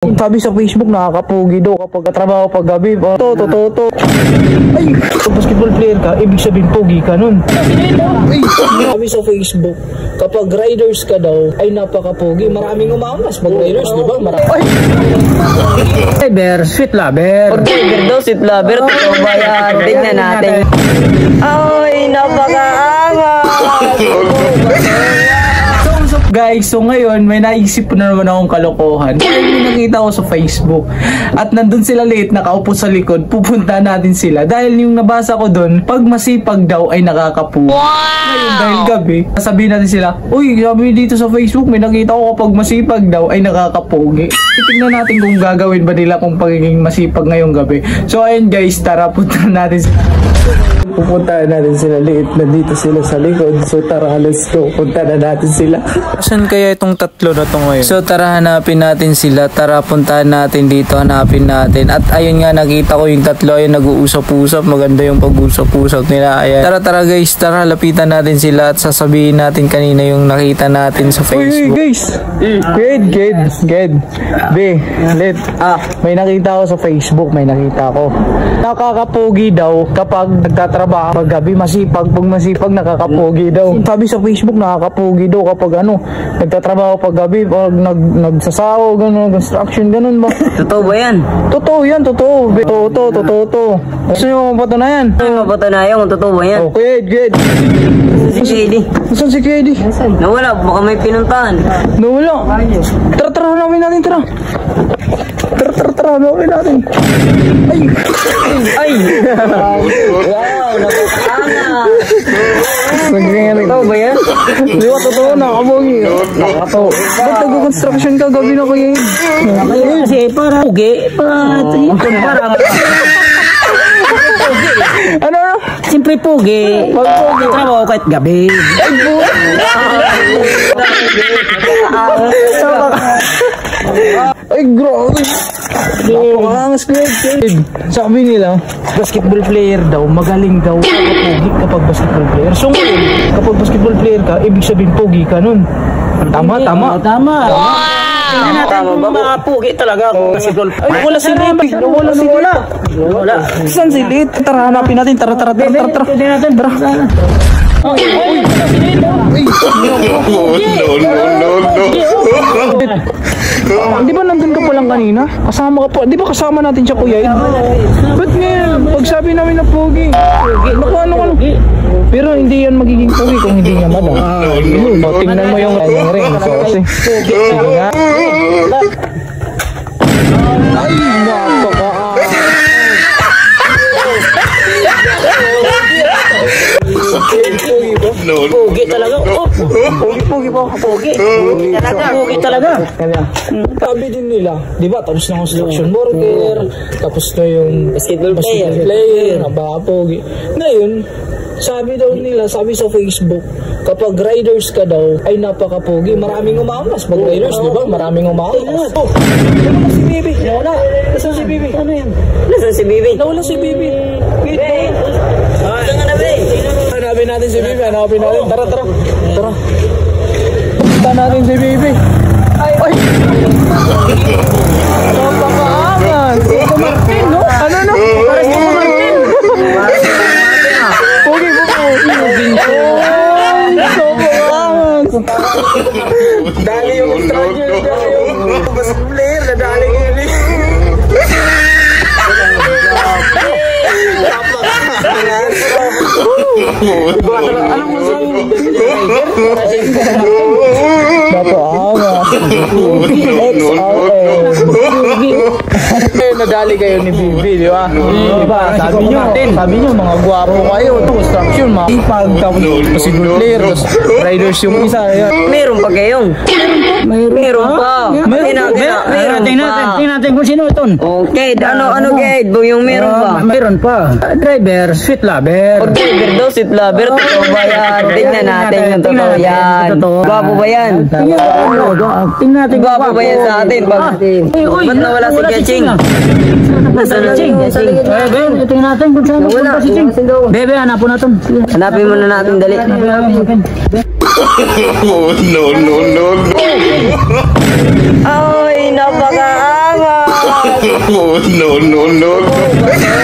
Sabi sa Facebook, nakakapugi daw kapag katrabaho pag gabi. Totoo. Ay, kung basketball player ka, ibig sabihin pugi ka nun. Ay, sabi sa Facebook, kapag riders ka daw, ay napakapugi. Maraming umaangas pag riders, di ba? Driver, sweet lover. Driver daw, sweet lover. Totoo ba yan? Tingnan natin. Ay, napakaangas. Guys, so ngayon may naisip na naman akong kalokohan. May nakita ko sa Facebook at nandun sila late nakaupo sa likod. Pupunta natin sila dahil yung nabasa ko dun, pag masipag daw ay nakakapugi. Ngayon dahil gabi, sasabihin natin sila, uy, sabi dito sa Facebook may nakita ko kapag masipag daw ay nakakapugi. Titignan natin kung gagawin ba nila kung pagiging masipag ngayong gabi. So ayun guys, tara punta natin sila. Pupunta natin sila late, nandito sila sa likod. So tara, let's go, punta na natin sila. Saan kaya itong tatlo na to ngayon? So tara, hanapin natin sila. Tara, puntahan natin dito, hanapin natin. At ayun nga, nakita ko yung tatlo ayun nag-uusap-usap. Maganda yung pag-usap-usap nila. Ayan. Tara guys, tara, lapitan natin sila at sasabihin natin kanina yung nakita natin sa Facebook. Uy guys, Ged. Be, lit. May nakita ko sa Facebook, may nakita ko. Nakakapugi daw kapag nagtatrabaho pag gabi, masipag. Pag masipag, nakakapugi daw. Sabi sa Facebook, nakakapugi daw kapag nagtatrabaho pag gabi, pag nagsasaw, gano'n, construction, gano'n ba? Totoo ba yan? Totoo yan, totoo. Totoo. Gusto nyo mapatunayan? Mapatunayan kung totoo ba yan? Okay, Ged. Si KD. Saan si KD? Nawala, baka may pinuntahan. Nawala. Tara, hanapin natin, tara. Tara, hanapin natin. Ay! Wow, napakaangas. Totoo ba yan? Di ba, totoo na, kabugi. Nakakatawa. Ba't nag-construction ka gabi na kuya? Kasi para pugi. Ano? Siyempre pugi. Pag-pugi. Trabaho kahit gabi. Ay, grabe. Napakaangas ko yun. Sabi nila, basketball player daw, magaling daw kapag kapag basketball player. So ngayon, kapag basketball player ka, ibig sabihin pugi ka nun. Tama. Tama ba? Mga pugi talaga ako basketball. Ay, wala si Lit. Wala. Saan si Lit? Tara, hanapin natin. Tara. No. Di ba nandun ka pa lang kanina? Kasama ka pa. Di ba kasama natin siya, Kuya Ed? Ba't ngayon? Pag sabi namin na pogi. Ano? Pero hindi yan magiging pogi kung hindi niya madam. Tingnan mo yung ring. So, kasi. Sige nga. Ay, Pugi talaga. Pugi talaga. Sabi din nila, di ba, tapos na construction worker, tapos na yung basketball player, pogi. Ngayon, sabi daw nila, sabi sa Facebook, kapag riders ka daw, ay napakapugi. Maraming umaangas pag riders, di ba? Maraming umaangas. Nawala si Bibi. Nasaan si Bibi? Ano yan? Nasaan si Bibi? Nawala si Bibi. Saan ka na, Bibi? Hanapin natin si Bibi. Tara. Punta natin si Bibi. Ay! Napakaangas. Ito Martin, no? Ano? Pares ko Martin. Pugi. Dali yung stranger, dali yung basketball player, nadali yun eh. Alam mo sa nadali kayo ni Bibi, di ba? Diba? Sabi nyo, mga gwapo kayo. Construction, mga ipag, tapos basketball player, tapos riders yung isa. Meron pa kayong? Meron pa. Tingnan natin kung sino ito. Okay, ano guide? Yung meron pa? Meron pa. Driver, sweet lover. Driver daw, sweet lover. Totoo ba yan? Tingnan natin yung totoo yan. Gwapo ba yan? Tingnan natin. Gwapo ba yan sa atin? Ba't nawala si Gaching? Nasaan si Ching? Tingnan natin kung saan si Ching. Bebe, hanapin natin. Hanapin muna natin, dali. No. Ay, napakaangas. Oh, no, no, no.